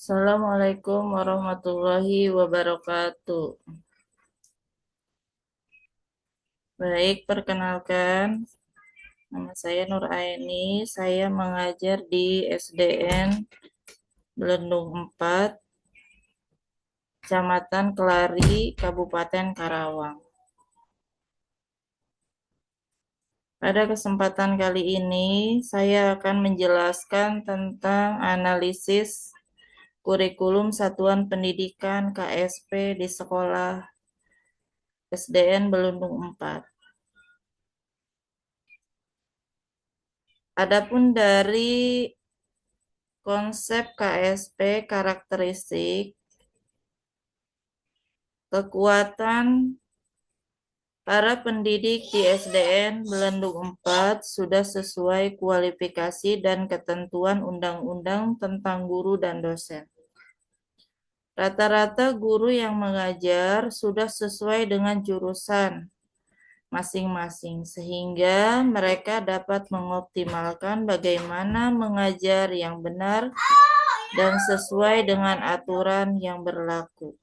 Assalamualaikum warahmatullahi wabarakatuh. Baik, perkenalkan, nama saya Nur Aini. Saya mengajar di SDN Belendung 4, Kecamatan Kelari, Kabupaten Karawang. Pada kesempatan kali ini, saya akan menjelaskan tentang analisis kurikulum Satuan Pendidikan KSP di sekolah SDN Belendung 4. Adapun dari konsep KSP, karakteristik, kekuatan para pendidik di SDN Belendung 4 sudah sesuai kualifikasi dan ketentuan undang-undang tentang guru dan dosen. Rata-rata guru yang mengajar sudah sesuai dengan jurusan masing-masing, sehingga mereka dapat mengoptimalkan bagaimana mengajar yang benar dan sesuai dengan aturan yang berlaku.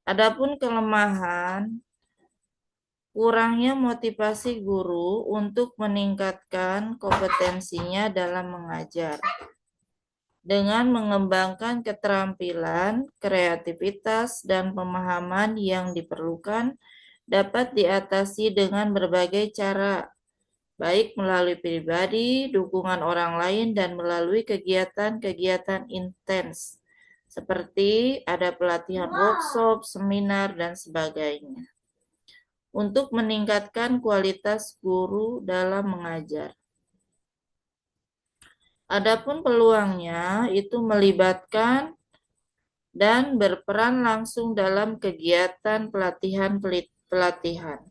Adapun kelemahan, kurangnya motivasi guru untuk meningkatkan kompetensinya dalam mengajar. Dengan mengembangkan keterampilan, kreativitas, dan pemahaman yang diperlukan dapat diatasi dengan berbagai cara, baik melalui pribadi, dukungan orang lain, dan melalui kegiatan-kegiatan intens, seperti ada pelatihan workshop, seminar, dan sebagainya, untuk meningkatkan kualitas guru dalam mengajar. Adapun peluangnya itu melibatkan dan berperan langsung dalam kegiatan pelatihan.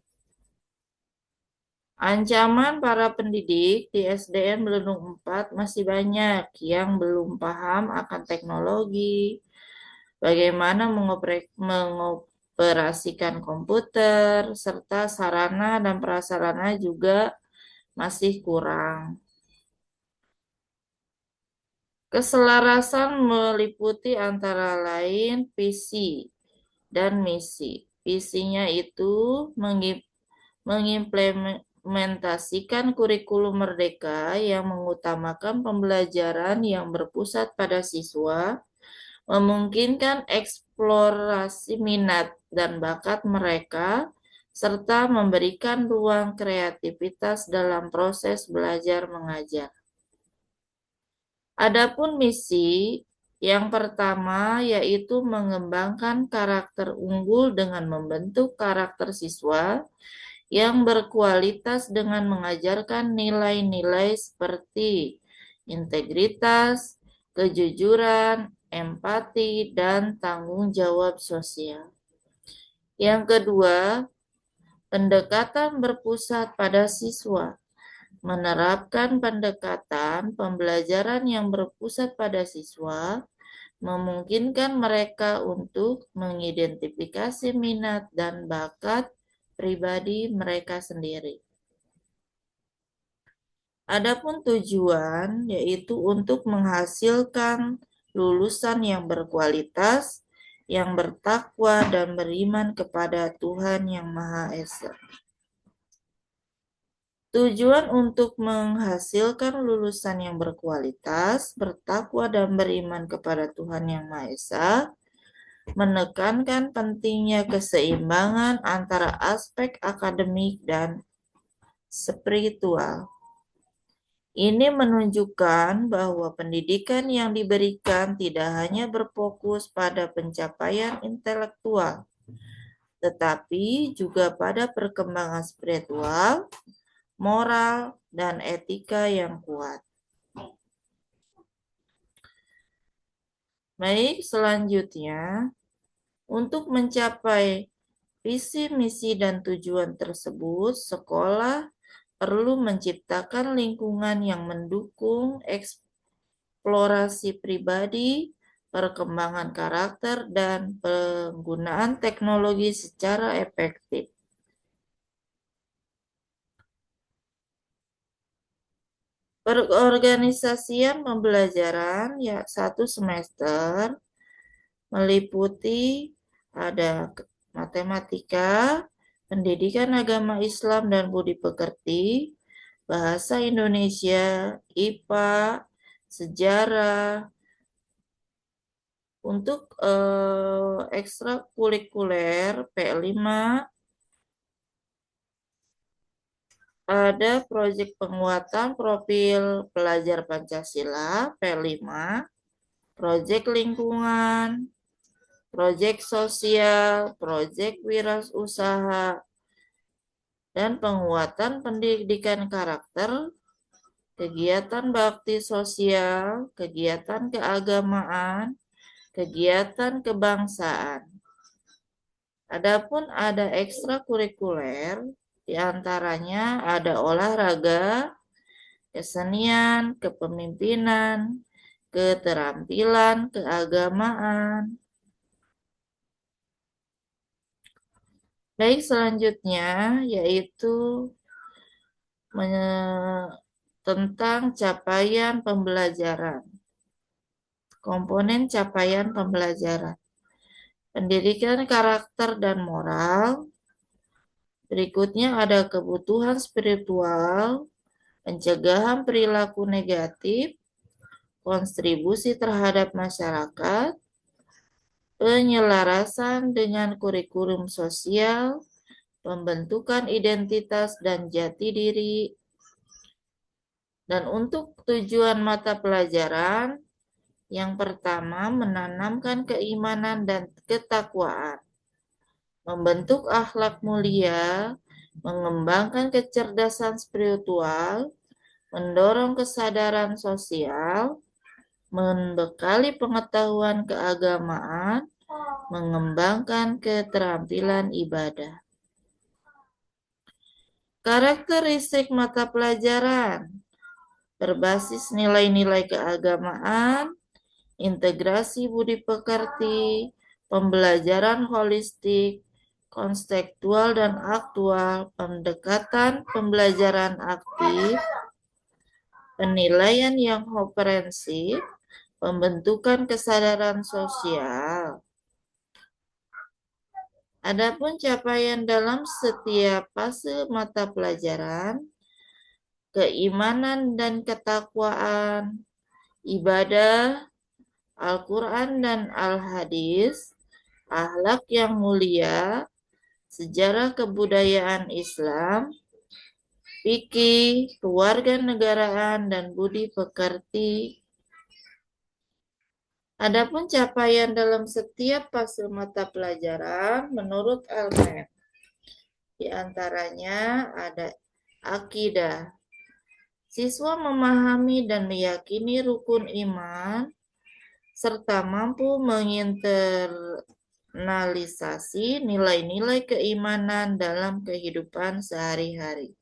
Ancaman para pendidik di SDN Belendung 4 masih banyak yang belum paham akan teknologi, bagaimana mengoperasikan komputer, serta sarana dan prasarana juga masih kurang. Keselarasan meliputi antara lain visi dan misi. Visinya itu mengimplementasikan kurikulum merdeka yang mengutamakan pembelajaran yang berpusat pada siswa, memungkinkan eksplorasi minat dan bakat mereka, serta memberikan ruang kreativitas dalam proses belajar mengajar. Adapun misi yang pertama yaitu mengembangkan karakter unggul dengan membentuk karakter siswa yang berkualitas dengan mengajarkan nilai-nilai seperti integritas, kejujuran, empati, dan tanggung jawab sosial. Yang kedua, pendekatan berpusat pada siswa. Menerapkan pendekatan pembelajaran yang berpusat pada siswa memungkinkan mereka untuk mengidentifikasi minat dan bakat pribadi mereka sendiri. Adapun tujuan yaitu untuk menghasilkan lulusan yang berkualitas, yang bertakwa dan beriman kepada Tuhan Yang Maha Esa. Tujuan untuk menghasilkan lulusan yang berkualitas, bertakwa dan beriman kepada Tuhan Yang Maha Esa, menekankan pentingnya keseimbangan antara aspek akademik dan spiritual. Ini menunjukkan bahwa pendidikan yang diberikan tidak hanya berfokus pada pencapaian intelektual, tetapi juga pada perkembangan spiritual, moral, dan etika yang kuat. Baik, selanjutnya, untuk mencapai visi, misi, dan tujuan tersebut, sekolah perlu menciptakan lingkungan yang mendukung eksplorasi pribadi, perkembangan karakter, dan penggunaan teknologi secara efektif. Perorganisasian pembelajaran ya 1 semester meliputi ada matematika, pendidikan agama Islam dan budi pekerti, bahasa Indonesia, IPA, sejarah. Untuk ekstrakurikuler P5 ada proyek penguatan profil pelajar Pancasila P5, proyek lingkungan, proyek sosial, proyek wirausaha, dan penguatan pendidikan karakter, kegiatan bakti sosial, kegiatan keagamaan, kegiatan kebangsaan. Adapun ada ekstrakurikuler, diantaranya ada olahraga, kesenian, kepemimpinan, keterampilan, keagamaan. Baik, selanjutnya yaitu tentang capaian pembelajaran. Komponen capaian pembelajaran. Pendidikan karakter dan moral. Berikutnya ada kebutuhan spiritual, pencegahan perilaku negatif, kontribusi terhadap masyarakat, penyelarasan dengan kurikulum sosial, pembentukan identitas dan jati diri. Dan untuk tujuan mata pelajaran, yang pertama menanamkan keimanan dan ketakwaan, membentuk akhlak mulia, mengembangkan kecerdasan spiritual, mendorong kesadaran sosial, membekali pengetahuan keagamaan, mengembangkan keterampilan ibadah. Karakteristik mata pelajaran berbasis nilai-nilai keagamaan, integrasi budi pekerti, pembelajaran holistik, konstekstual dan aktual, pendekatan pembelajaran aktif, penilaian yang komprehensif, pembentukan kesadaran sosial. Adapun capaian dalam setiap fase mata pelajaran, keimanan dan ketakwaan, ibadah, Al-Quran dan Al-Hadis, akhlak yang mulia, sejarah kebudayaan Islam, fikih, kewarganegaraan, dan budi pekerti. Adapun capaian dalam setiap fase mata pelajaran menurut Almen, di antaranya ada akidah. Siswa memahami dan meyakini rukun iman serta mampu menginternalisasi nilai-nilai keimanan dalam kehidupan sehari-hari.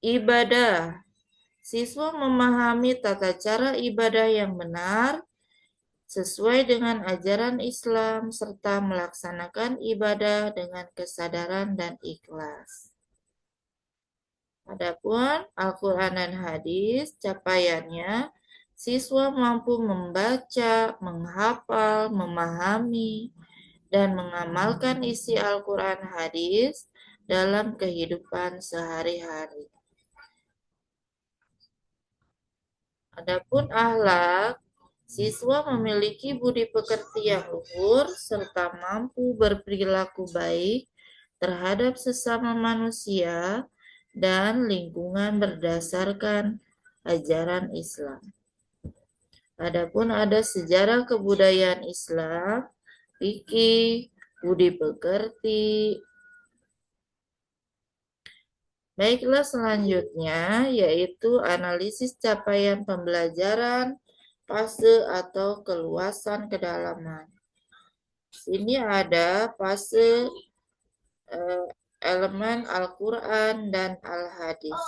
Ibadah. Siswa memahami tata cara ibadah yang benar sesuai dengan ajaran Islam serta melaksanakan ibadah dengan kesadaran dan ikhlas. Adapun Al-Quran dan Hadis, capaiannya siswa mampu membaca, menghafal, memahami, dan mengamalkan isi Al-Quran Hadis dalam kehidupan sehari-hari. Adapun akhlak, siswa memiliki budi pekerti yang luhur serta mampu berperilaku baik terhadap sesama manusia dan lingkungan berdasarkan ajaran Islam. Adapun ada sejarah kebudayaan Islam, fikih, budi pekerti. Baiklah, selanjutnya yaitu analisis capaian pembelajaran, fase atau keluasan kedalaman. Sini ada fase elemen Al-Quran dan Al-Hadis.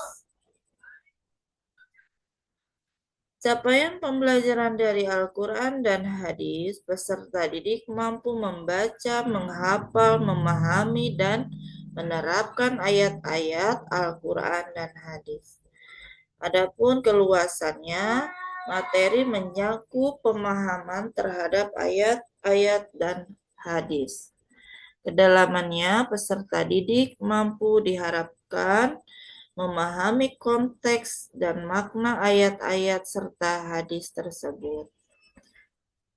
Capaian pembelajaran dari Al-Quran dan Hadis, peserta didik mampu membaca, menghafal, memahami, dan menerapkan ayat-ayat Al-Quran dan hadis. Adapun keluasannya, materi mencakup pemahaman terhadap ayat-ayat dan hadis. Kedalamannya, peserta didik mampu diharapkan memahami konteks dan makna ayat-ayat serta hadis tersebut.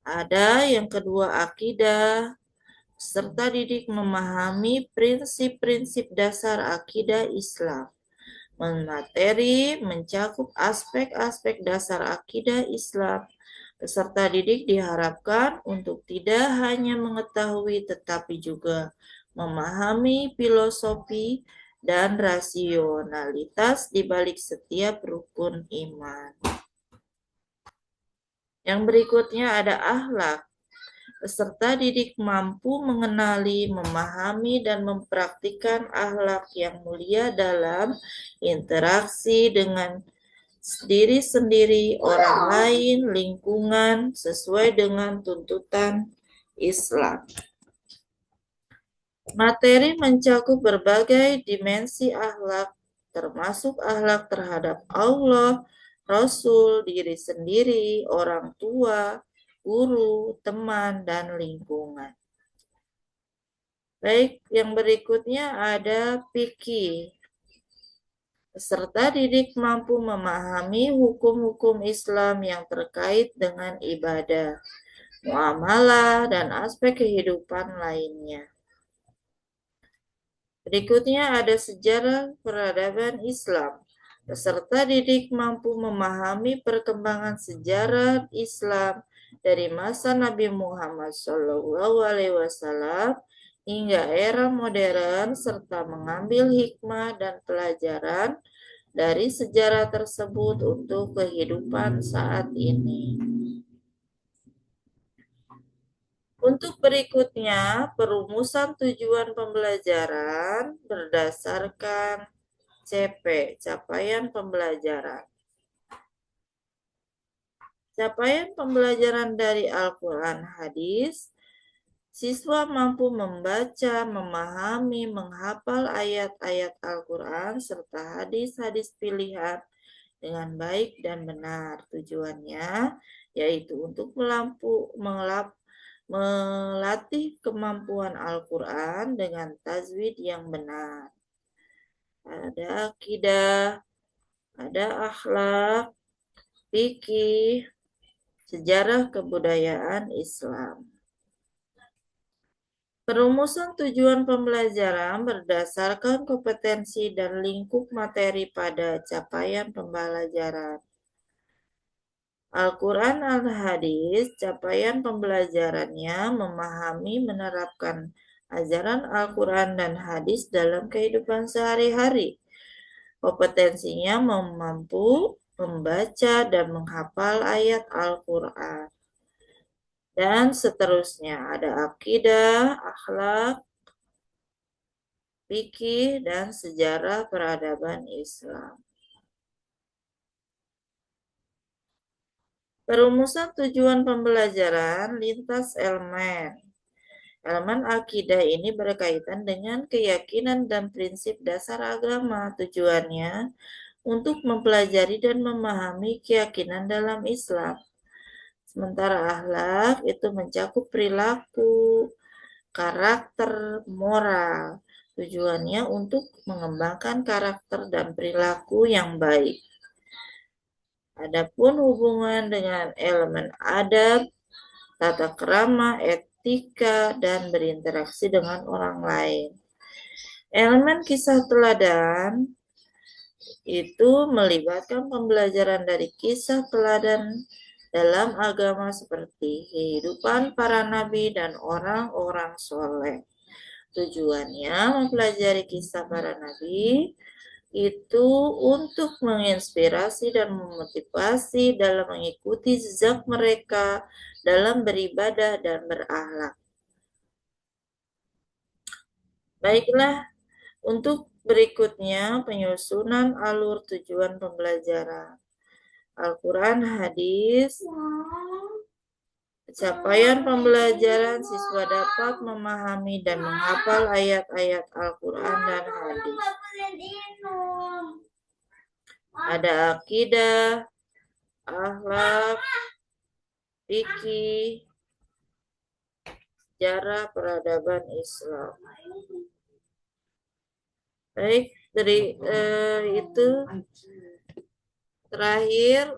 Ada yang kedua, akidah. Peserta didik memahami prinsip-prinsip dasar akidah Islam. Materi mencakup aspek-aspek dasar akidah Islam. Peserta didik diharapkan untuk tidak hanya mengetahui tetapi juga memahami filosofi dan rasionalitas di balik setiap rukun iman. Yang berikutnya ada akhlak. Peserta didik mampu mengenali, memahami, dan mempraktikkan akhlak yang mulia dalam interaksi dengan diri sendiri, orang lain, lingkungan, sesuai dengan tuntutan Islam. Materi mencakup berbagai dimensi akhlak, termasuk akhlak terhadap Allah, Rasul, diri sendiri, orang tua, guru, teman, dan lingkungan. Baik, yang berikutnya ada fikih. Peserta didik mampu memahami hukum-hukum Islam yang terkait dengan ibadah, muamalah, dan aspek kehidupan lainnya. Berikutnya ada sejarah peradaban Islam. Peserta didik mampu memahami perkembangan sejarah Islam dari masa Nabi Muhammad SAW hingga era modern serta mengambil hikmah dan pelajaran dari sejarah tersebut untuk kehidupan saat ini. Untuk berikutnya, perumusan tujuan pembelajaran berdasarkan CP, capaian pembelajaran. Capaian pembelajaran dari Al-Quran hadis, siswa mampu membaca, memahami, menghafal ayat-ayat Al-Quran serta hadis-hadis pilihan dengan baik dan benar. Tujuannya yaitu untuk melatih kemampuan Al-Quran dengan tajwid yang benar. Ada akidah, ada akhlak, fikih, sejarah kebudayaan Islam. Perumusan tujuan pembelajaran berdasarkan kompetensi dan lingkup materi pada capaian pembelajaran. Al-Quran Al-Hadis, capaian pembelajarannya memahami menerapkan ajaran Al-Quran dan hadis dalam kehidupan sehari-hari. Kompetensinya mampu membaca dan menghafal ayat Al-Quran. Dan seterusnya ada akidah, akhlak, fikih, dan sejarah peradaban Islam. Perumusan tujuan pembelajaran lintas elemen. Elemen akidah ini berkaitan dengan keyakinan dan prinsip dasar agama. Tujuannya untuk mempelajari dan memahami keyakinan dalam Islam. Sementara akhlak itu mencakup perilaku, karakter, moral. Tujuannya untuk mengembangkan karakter dan perilaku yang baik. Adapun hubungan dengan elemen adab, tata krama, etika, dan berinteraksi dengan orang lain. Elemen kisah teladan itu melibatkan pembelajaran dari kisah teladan dalam agama seperti kehidupan para nabi dan orang-orang soleh. Tujuannya mempelajari kisah para nabi itu untuk menginspirasi dan memotivasi dalam mengikuti jejak mereka dalam beribadah dan berakhlak. Baiklah, untuk berikutnya penyusunan alur tujuan pembelajaran. Al-Quran hadis Capaian pembelajaran siswa dapat memahami dan menghafal ayat-ayat Al-Quran dan hadis. Ada akidah, akhlak, fikih, sejarah, peradaban Islam. Baik, dari itu terakhir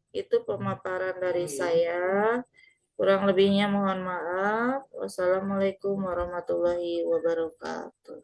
itu pemaparan dari saya. Kurang lebihnya mohon maaf. Wassalamualaikum warahmatullahi wabarakatuh.